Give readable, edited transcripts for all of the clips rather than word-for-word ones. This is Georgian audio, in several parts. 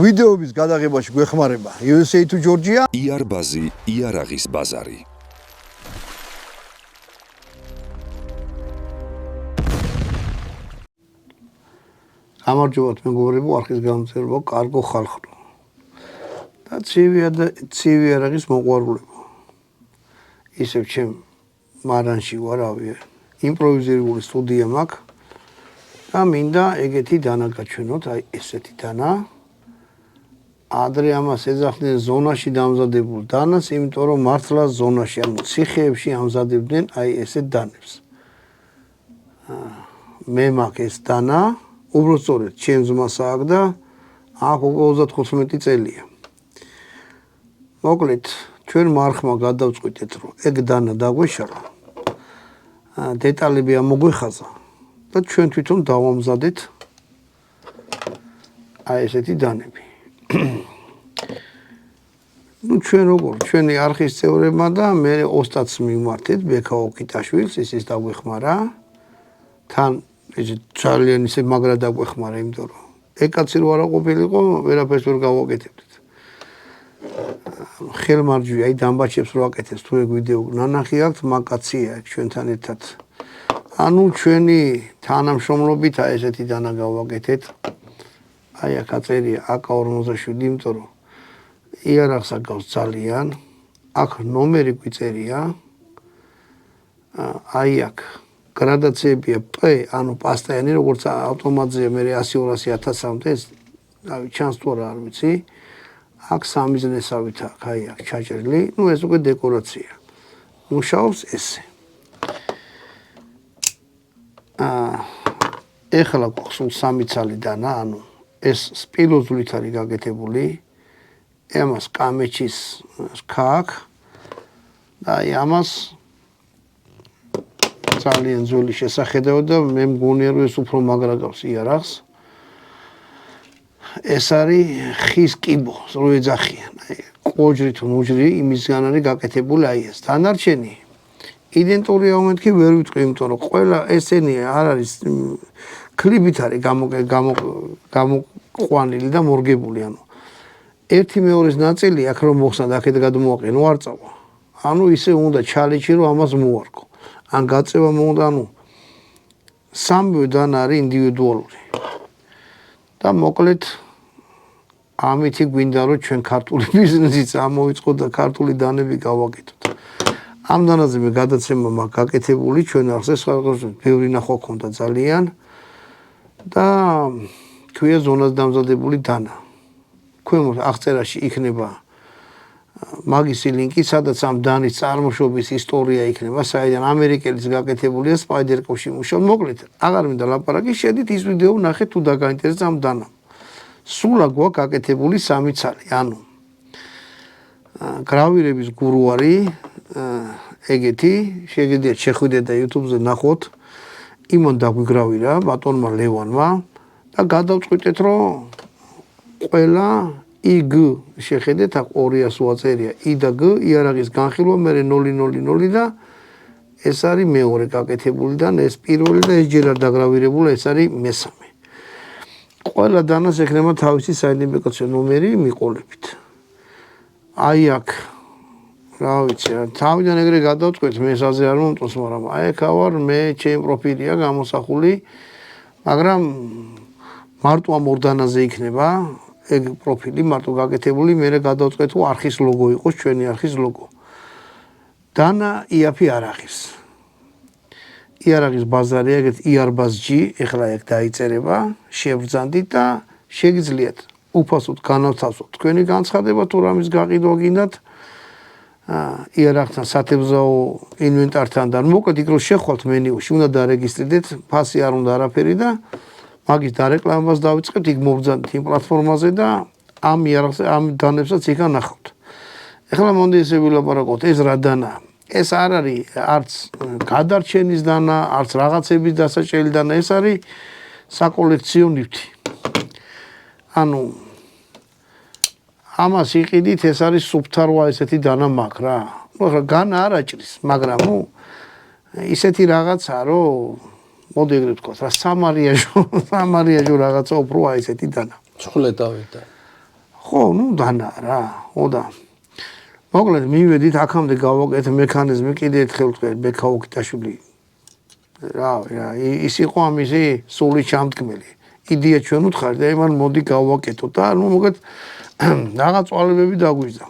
ვიდეოების გადაღებაში გვეხმარება USA to Georgia. იარბაზი, იარაღის ბაზარი. გამარჯობათ მეგობრებო, არხის გამომწერებო, კარგო ხალხო. და ცივი იარაღის მოყვარულებო. ისევ ჩემ მარანში ვარ, იმპროვიზირებული სტუდია მაქვს. და მინდა ეგეთი დანა გაჩვენოთ, აი ესეთი დანა. ადრე ამას ეძახდნენ ზონაში დამზადებულ დანას, იმიტომ რომ მართლა ზონაში, ანუ ციხეებში ამზადებდნენ აი ესეთ დანებს. მე მაქვს ეს დანა, უბრალოდ ჩემ ძმას აქვს და აქ უკვე 35 წელია. მოკლედ, ჩვენ მარხმა გადავწყვიტეთ, რომ ეგ დანა დაგვეშალა. დეტალები ამოგვეხაზა და ჩვენ თვითონ დავამზადეთ აი ესეთი დანები. ну ჩვენ როგორ ჩვენი არხის წევრებმა და მე ოსტატს მივმართეთ ბექა ოკიტაშვილს ის დაგვეხმარა თან ეს ძალიან ისე მაგრა დაგვეხმარა იმიტომ რომ ეკაცი რო არა ყოფილიყო ვერაფერს ვერ გავაკეთებდით ხელმარჯვე აი დამბაჩებს რო აკეთებს თუ ეგ ვიდეო ნანახი აქვს მაგაცია ჩვენთან ერთად ანუ ჩვენი თანამშრომლობით აი ესეთი დანა გავაკეთეთ აი აქ აწერია AK-47 იმიტომ რომ იარაღს აკავს ძალიან აქ ნომერი გვიწერია აი აქ გრადაციებია P ანუ პასტაიანი როგორც ავტომატზეა მე 100-200-1000-მდე დავი ჩანს თუ არა არ ვიცი აქ სამიზნესავით აქ აი აქ ჩაჭრილი ну ეს უკვე დეკორაცია მუშაობს ესე ეხლა გვხსოვს სამი ცალი დანა ანუ ეს სპილოზულით არის გაკეთებული ამას კამეჩის ქაქ და ამას ძალიან ძველი შესახედაო და მე მგონია რომ ეს უფრო მაგრა გავს იარაღს ეს არის ხის კიბო რო ეძახიან აი ყოჯრი თუ ნუჯრი იმისგან არის გაკეთებული აი ეს დანარჩენი იდენტურია მომენტი ვერ ვიტყვი იმიტომ რომ ყველა ესენი არ არის კლიბით არის გამოყვანილი და მორგებული ანუ ერთი მეორის ნაწილი აქ რომ მოხსნა და აქეთ გადმოაყენო არ წავა. ანუ ისე უნდა ჩალიჩი რომ ამას მოარგო. ან გაწევა მომდა ანუ სამივე დანა არის ინდივიდუალური. და მოკლედ ამითი გვინდა რომ ჩვენ ქართული ბიზნესიც ამოვიწყო და ქართული დანები გავაკეთოთ. ამ დანაზე მე გადაცემა მაქვს გაკეთებული ჩვენ ახსეს ხალხს ბევრი ნახვა ქონდა ძალიან და ქვია ზონას დამზადებული დანა. ქვემოთ აღწერაში იქნება მაგისი ლინკი, სადაც ამ დანის წარმოშობის ისტორია იქნება, საიდან ამერიკელის გაკეთებულია სპაიდერკოში მუშაობ. მოკლედ, აღარ მინდა ლაპარაკი, შედით ის ვიდეო ნახეთ თუ დაგაინტერესდა ამ დანამ. სულა გვაქვს გაკეთებული სამი ცალი, ანუ გრავირების გურუარი, ეგეთი, შეგიძლიათ შეხვიდეთ და YouTube-ზე ნახოთ. იმან დაგვიგრავირა ბატონმა ლევანმა და გადავწყვიტეთ, რომ ყველა IG შეხედეთ აქ 200 უაწერია I და G იარაღის განხილვა მე 000 და ეს არის მეორე გაკეთებული და ეს პირველი და ეს ჯერ არ დაგრავირებული ეს არის მესამე. ყველა დანას ექნება თავისი საიდენტიფიკაციო ნომერი მიყოლებით. აი აქ რა ვიცი თავიდან ეგრე გადავწყვეტ მე საზე არ მომწონს მაგრამ აი აქ ვარ მე ჩემი პროფილია გამოსახული მაგრამ მარტო ამ ორ დანაზე იქნება ეგ პროფილი მარტო გაკეთებული მე გადავწყვეტ თუ არხის ლოგო იყოს ჩვენი არხის ლოგო დანა იაფი არახის იარაღის ბაზარი ეგეთ იარბაზჯი ეხლა ეგ დაიწერება შევბრძანდით და შეგიძლიათ უფასოდ განავთავსოთ თქვენი განცხადება თუ რამის გაყიდვა გინდათ იარაღთან სათევზაო ინვენტართან და მოკლედ იქ რო შეხვალთ მენიუში უნდა დარეგისტრირდეთ ფასი არ უნდა არაფერი და მაგის დარეკლამებას დავიწყებთ იქ მობრძანდით იმ პლატფორმაზე და ამ იარაღს ამ დანებსაც იქ ანახავთ. ეხლა მომდი ესე ვილაპარაკოთ ეს რა დანა ეს არ არის არც გადარჩენის დანა არც რაღაცების დასაჭრელი დანა ეს არის საკოლექციო ნივთი. ანუ ამას იყიდით ეს არის სუფთარვა ესეთი დანა მაქვს რა. ну ახლა განა არ აჭრის მაგრამ ну ისეთი რაღაცა რომ მოდი ეგრე ვთქვათ რა სამარიაჟო რაღაცა უფრო აი ესეთი დანა. ჩხლეტავი და ხო, ნუ დანა რა, ოდა. მოკლედ მივედით აქამდე გავაკეთე მექანიზმი კიდე ერთხელ ვთქვი ბექაუქიტაშვილი. რა, ის იყო ამისი სული ჩამდგმელი. იდეა ჩვენ უთხარ და იმან მოდი გავაკეთო და ნუ მოგეთ რაღაც წვალებები დაგვიზდა.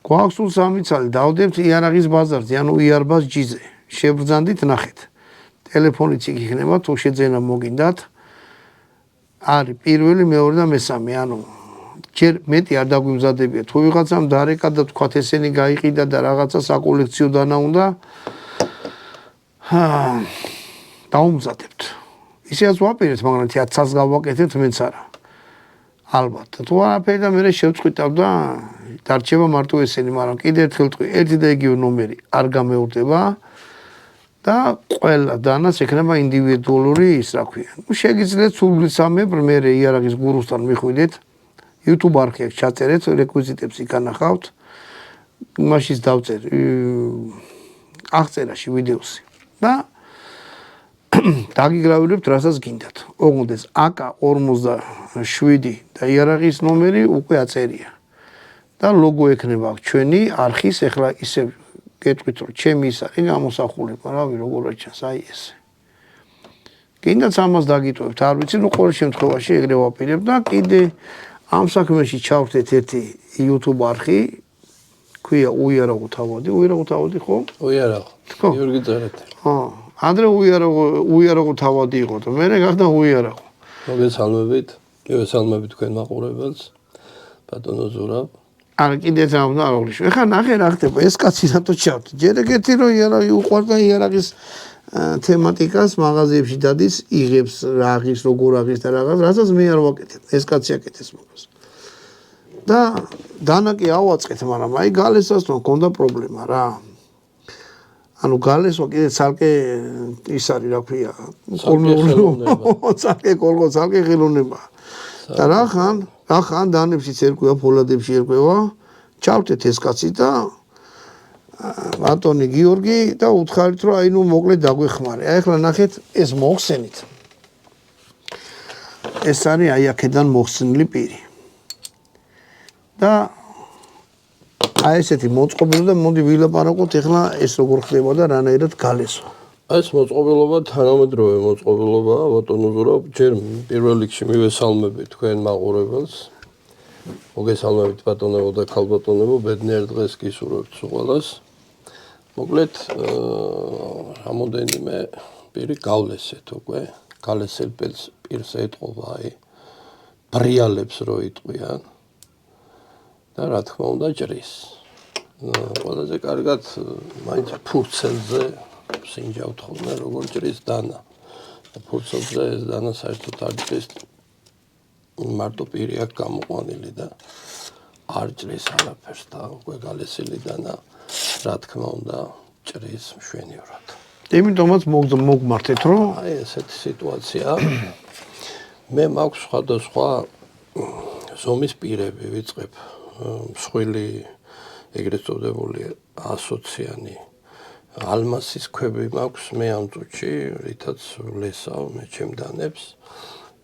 გვაქვს სულ 3 წელი დავდებთ იარაღის ბაზარზე, ანუ იარბას ჯიზე. შევბრძანდით ნახეთ. ტელეფონიც იქ იქნება თუ შეძენა მოგინდათ. არის პირველი, მეორე და მესამე, ანუ ჯერ მეტი არ დაგვიმზადებია. თუ ვიღაცამ დარეკა და თქვათ ესენი გაიყიდა და რაღაცა საკოლექციო დანა უნდა დაუმზადებთ. ისეაც ვაპირებთ, მაგრამ 1000-ს გავაკეთებთ მეც არა. ალბათ. თუ არაფერი და მე შევწყვიტავ და დარჩება მარტო ესენი, მაგრამ კიდე ერთხელ ვთქვი, ერთი და იგივე ნომერი არ გამეორდება და ყველა დანას ექნება ინდივიდუალური ის რა ქვია. ნუ შეგიძლიათ სულგლისამებრ მე იარაღის გურუსთან მიხვიდეთ. YouTube არხი აქვს ჩაწერეთ, რეკვიზიტებს იქ ანახავთ. იმაშიც დავწერ აღწერაში ვიდეოსი. და დაგიგრავირებთ რასაც გინდათ. ოღონდ ეს AK-47 და იარაღის ნომერი უკვე აწერია. და ლოგო ექნება ჩვენი არხის, ეხლა ისე გეტყვით რომ ჩემი ის არის გამოსახულება, რავი როგორ აჩანს, აი ესე. გინდათ ამას დაგიტოვებთ, არ ვიცი, ნუ ყოველ შემთხვევაში ეგრე ვაპირებ და კიდე ამ საქმეში ჩავხდეთ ერთი YouTube არხი, ქვია უიარაღო თავადი, ხო? უიარაღო. გიორგი წერეთელი. ხო. ადრე უიარაღო თავადი იყო და მე გახდა უიარაღო. მოგესალმებით. მივესალმებით თქვენ მაყურებელს. ბატონო ზურაბ. არა კიდე ზამნა აღნიშნე. ეხლა ნახე რა ხდება, ეს კაცი რატო ჩავთ? ჯერ ეგეთი რომ იარაღი უყვარდა იარაღის თემატიკას მაღაზიებში დადის, იღებს რაღის, როგორ აღის და რაღაც, რასაც მე არ ვაკეთებ. ეს კაცი აკეთებს მაგას. და დანა კი ავაწყეთ, მაგრამ აი გალესას თქო მქონდა პრობლემა რა. ანუ გალესო კიდე ცალკე ის არის რა ქვია, ცალკე ხელოვნება. და რახან დანებშიც ერკვევა, ფოლადებში ერკვევა, ჩავთეთ ეს კაცი და ბატონი გიორგი და უთხარით რომ აი ნუ მოკლედ დაგვეხმარე. აი ახლა ნახეთ ეს მოხსენით. ეს არის აი აქედან მოხსნილი პირი. და აი ესეთი მოწყობილო და მოდი ვილაპარაკოთ ახლა ეს როგორ ხდება და რანაირად გალესო. ეს მოწყობილობა თანამედროვე მოწყობილობაა, ბატონო ზურაბ, ჯერ პირველ რიგში მივესალმებით თქვენ მაყურებელს. მოგესალმებით ბატონებო და ქალბატონებო, ბედნიერ დღეს გისურვებთ ყველას. მოკლედ რამოდენიმე პირი გავლესეთ უკვე, გალესელ პირს ეტყობა აი ბრიალებს რო იტყვიან და რა თქმა უნდა ჭრის. ყველაზე კარგად მაინც ფურცელზე სინჯავთ ხოლმე როგორ ჭრის დანა. ფურცელზე ეს დანა საერთოდ არ ჭრის, მარტო პირი აქვს გამოყვანილი და არ ჭრის არაფერს და უკვე გალესილი დანა რა თქმა უნდა ჭრის მშვენივრად. იმიტომაც მოგმართეთ რომ აი ესეთი სიტუაცია. მე მაქვს სხვადასხვა ზომის პირები ვიწყებ მსხვილი ეგრეთ წოდებული ასოციანი ალმასის ქვები მაქვს მე ამ წუთში, რითაც ვლესავ მე ჩემ დანებს.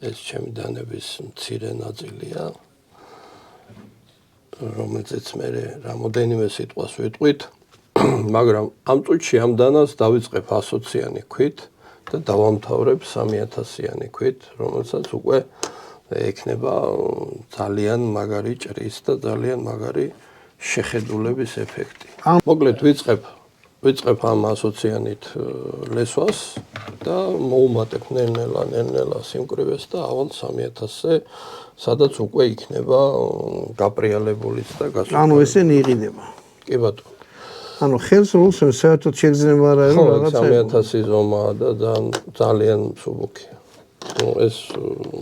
ეს ჩემი დანების მცირე ნაწილია, რომელზეც მე რამოდენიმე სიტყვას ვიტყვით, მაგრამ ამ წუთში ამ დანას დავიწყებ 100-იანი ქვით და დავამთავრებ 3000-იანი ქვით, რომელსაც უკვე ექნება ძალიან მაგარი ჭრის და ძალიან მაგარი შეხედულების ეფექტი. მოკლედ ვიწყებ ამ 100-იანით ლესვას და მოუმატებ ნელ-ნელა სიმკვრივეს და ავალ 3000-ზე, სადაც უკვე იქნება გაპრიალებულიც და გასული. ანუ ესენი იყიდება. კი ბატონო. ანუ ხელს როლს საერთოდ შეგძნება რა რაღაცა. 3000 ზომაა და ძალიან მსუბუქია. ეს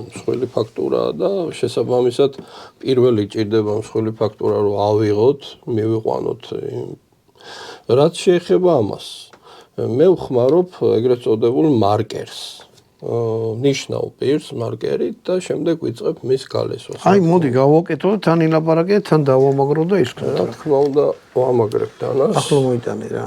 მსხვილი ფაქტურაა და შესაბამისად პირველი ჭირდება მსხვილი ფაქტურა რომ ავიღოთ, მივიყვანოთ. რაც შეეხება ამას, მე ვხმარობ ეგრეთ წოდებულ მარკერს. ნიშნავ პირს მარკერით და შემდეგ ვიწყებ მის გალესვას. აი მოდი გავაკეთო, თან ილაპარაკეთ, თან დავამაგრო და ის რა თქმა უნდა ვამაგრებ დანას. ახლა მოიტანე რა.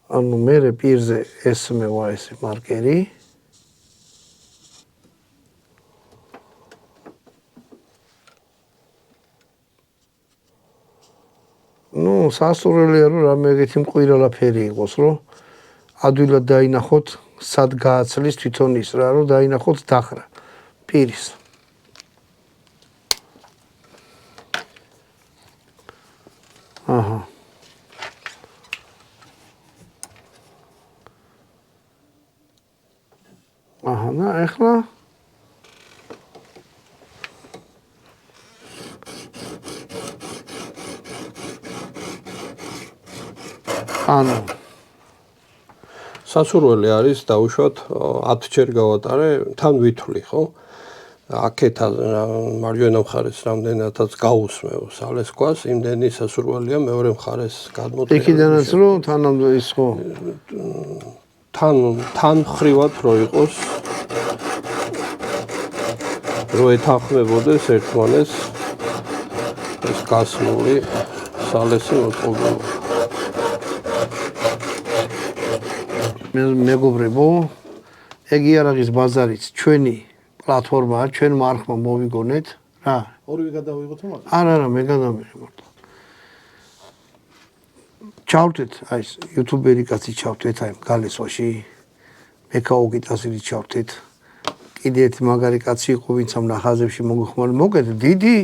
ანუ მე პირზე ესმევა ეს მარკერი. ნუ სასურველია რომ რამე ეგეთი მყირალაფერი იყოს, რომ ადვილად დაინახოთ სად გააცლის თვითონ ის რა, რომ დაინახოთ დახრა პირის. აჰა. აჰა, და ეხლა ანუ სასურველი არის დაუშვათ 10 ჯერ გავატარე, თან ვითვლი, ხო? აქეთ მარჯვენა მხარეს რამდენადაც გაუსმევ სალესკვას, იმდენი სასურველია მეორე მხარეს გადმოწევი. იქიდანაც რომ თანამდე ის ხო თან ხრივად რო იყოს რო ეთანხმებოდეს ერთმანეს ეს გასმული სალესი მოწყობილობა. მეგობრებო, ეგ იარაღის ბაზარიც ჩვენი პლატფორმაა, ჩვენ მარხმა მოვიგონეთ რა. ორივე გადავიღოთ რომ არა, მე გადამიღებთ. ჩავთეთ, აი ეს იუთუბერი კაცი ჩავთეთ, აი გალესოში. მეკაოგიტასი ჩავთეთ. კიდე ერთი მაგარი კაცი იყო, ვინც ამ ნახაზებში მოგხმარი. მოკეთ დიდი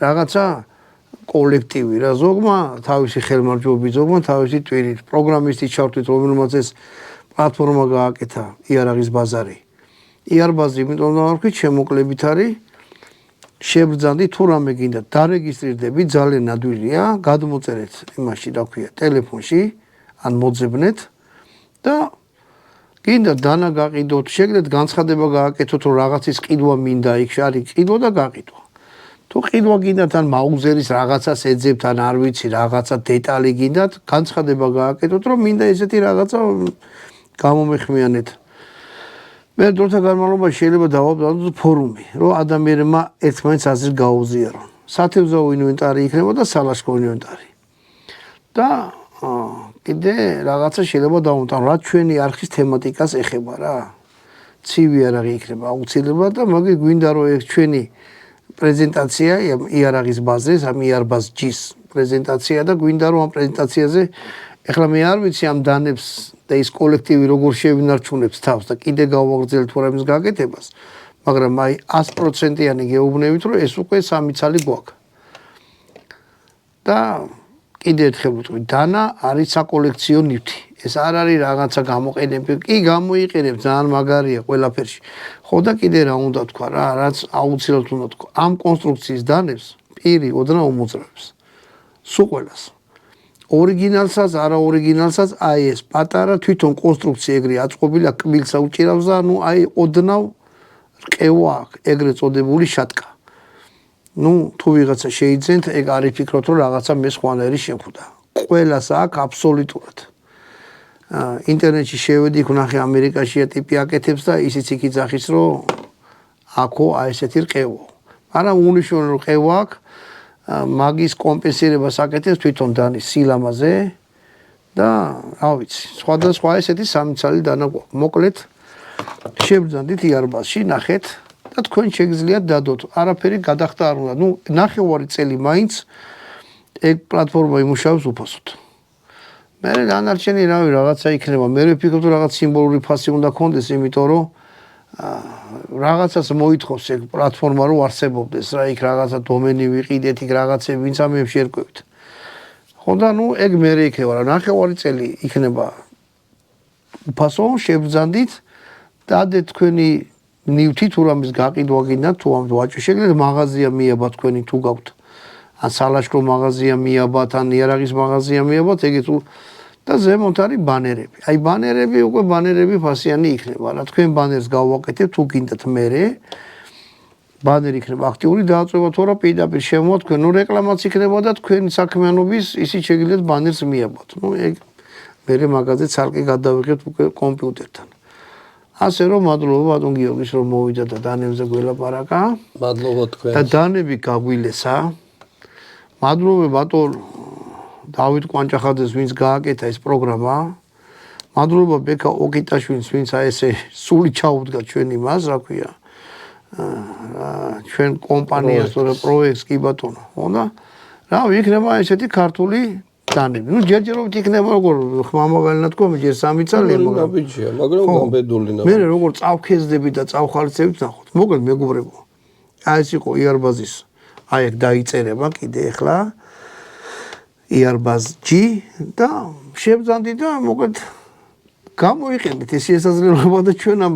რაღაცა კოლექტივი რა, ზოგმა თავისი ხელმარჯვობი, ზოგმა თავისი ტვინით. პროგრამისტი ჩავთეთ, რომელმაც ეს პლატფორმა გააკეთა იარაღის ბაზარი. იარბაზი, იმიტომ რომ ვთქვი, შემოკლებით არის. შებრძანდი თუ რამე გინდა დარეგისტრირდები, ძალიან ადვილია, გადმოწერეთ იმაში, რა ქვია, ტელეფონში, ან მოძებნეთ და გინდა დანა გაყიდოთ, შეგდეთ განცხადება გააკეთოთ, რომ რაღაცის ყიდვა მინდა, იქ არის ყიდვა და გაყიდვა. თუ ყიდვა გინდათ ან მაუზერის რაღაცას ეძებთ, ან არ ვიცი, რაღაცა დეტალი გინდათ, განცხადება გააკეთოთ, რომ მინდა ესეთი რაღაცა გამომეხმიანეთ. მე დროთა განმავლობაში შეიძლება დავაბრძანოთ ფორუმი, რომ ადამიანებმა ერთმანეთს აზრი გაუზიარონ. სათევზაო ინვენტარი იქნება და სალაშქრო ინვენტარი. და კიდე რაღაცა შეიძლება დავუმტან, რა ჩვენი არხის თემატიკას ეხება რა. ცივი იარაღი იქნება აუცილებლად და მაგე გვინდა რომ ეს ჩვენი პრეზენტაცია იარაღის ბაზრის, ამ იარბაზ-ჯის პრეზენტაცია და გვინდა რომ ამ პრეზენტაციაზე ეხლა მე არ ვიცი ამ დანებს და ის კოლექტივი როგორ შევინარჩუნებს თავს და კიდე გავაგრძელებ თუ რამის გაკეთებას, მაგრამ აი 100%-იანი გეუბნებით რომ ეს უკვე სამი ცალი გვაქვს. და კიდე ერთხელ ვიტყვი, დანა არის საკოლექციო ნივთი. ეს არ არის რაღაცა გამოყენები, კი გამოიყენებ, ძალიან მაგარია ყველაფერში. ხო და კიდე რა უნდა თქვა რა, რაც აუცილებლად უნდა თქვა. ამ კონსტრუქციის დანებს პირი ოდნავ უმოძრავებს. სულ ყველას. ორიგინალსაც, არა ორიგინალსაც, აი ეს პატარა თვითონ კონსტრუქცია ეგრე აწყობილი კბილსა უჭირავს და ნუ აი ოდნავ რყევა აქვს, ეგრეთ წოდებული შატკა. ნუ თუ ვიღაცა შეიძენთ, ეგ არ იფიქროთ რომ რაღაცა მე სხვანაირი შემხვდა. ყველას აქვს აბსოლუტურად. ინტერნეტში შევედი, ვნახე ამერიკაშია ტიპი აკეთებს და ისიც იქ იძახის რომ აქო აი ესეთი რყევა. მაგრამ უნიშნულო რყევა აქვს. მაგის კომპენსირებას აკეთებს თვითონ დანის სილამაზე და რა ვიცი, სხვადასხვა ესეთი სამი ცალი დანა გვაქვს. მოკლედ შევბრძანდით იარბაზში, ნახეთ და თქვენ შეგიძლიათ დადოთ. არაფერი გადახდა არ უნდა. ნუ ნახევარი წელი მაინც ეგ პლატფორმა იმუშავებს უფასოდ. მე დანარჩენი რავი რაღაცა იქნება. მე ვფიქრობ რომ რაღაც სიმბოლური ფასი უნდა კონდეს, იმიტომ რომ რაღაცას მოითხოვს ეგ პლატფორმა რომ არსებობდეს რა, იქ რაღაცა დომენი ვიყიდეთ, იქ რაღაცები ვინც ამებში ერკვევთ. ხო და ნუ ეგ მე იქნება რა, ნახევარი წელი იქნება უფასო, შევბრძანდით, დადეთ თქვენი ნივთი თუ რამის გაყიდვა გინდათ, თუ ამ ვაჭი შეგიძლიათ მაღაზია მიაბათ თქვენი თუ გაქვთ. ან სალაშქრო მაღაზია მიაბათ, ან იარაღის მაღაზია მიაბათ, ეგეთ და ზემოთ არის ბანერები. აი ბანერები უკვე ბანერები ფასიანი იქნება. რა თქვენ ბანერს გავაკეთებთ თუ გინდათ მერე ბანერი იქნება აქტიური დააწევა თუ რა პირდაპირ შემოთქვენ, ნუ რეკლამაც იქნება და თქვენი საქმიანობის ისიც შეგიძლიათ ბანერს მიაბათ. ნუ ეგ მერე მაგაზე ცალკე გადავიღებთ უკვე კომპიუტერთან. ასე რომ მადლობა ბატონ გიორგის რომ მოვიდა და დანებზე გველაპარაკა. მადლობა თქვენ. და დანები გაგვილესა. მადლობა ბატონ დავით კვანჭახაძეს, ვინც გააკეთა ეს პროგრამა. მადლობა ბექა ოკიტაშვილს, ვინც აი ესე სული ჩაუდგა ჩვენი მას, რა ქვია. ჩვენ კომპანიას თუ პროექტს კი ბატონო, ხო და რა იქნება ესეთი ქართული დანები. ნუ ჯერჯერობით იქნება როგორ ხმამავალინა თქვა, ჯერ 3 წელია, მაგრამ გაბედული მე როგორ წავქეზდები და წავხალისებით ნახოთ. მოკლედ მეგობრებო. აი ეს იყო იარბაზის აი ეგ დაიწერება კიდე ახლა იარბაზ G და შევძანდი და მოკლედ გამოიყენეთ ეს შესაძლებლობა და ჩვენ ამ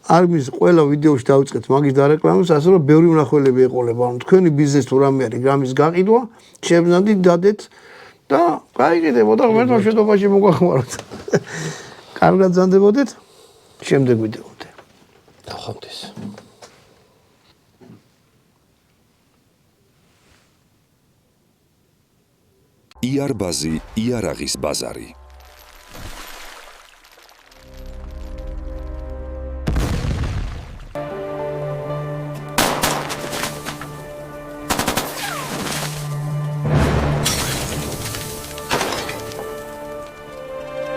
არმის ყველა ვიდეოში დავიწყეთ მაგის დარეკლამას, ასე რომ ბევრი მნახველები ეყოლება. ანუ თქვენი ბიზნეს თუ რამე არის გრამის გაყიდვა, შევძანდი დადეთ და გაიყიდებოდა ღმერთმა შედობაში მოგვახმაროთ. კარგად ზანდებოდეთ, შემდეგ ვიდეომდე. ნახვამდის. იარბაზი იარაღის ბაზარი.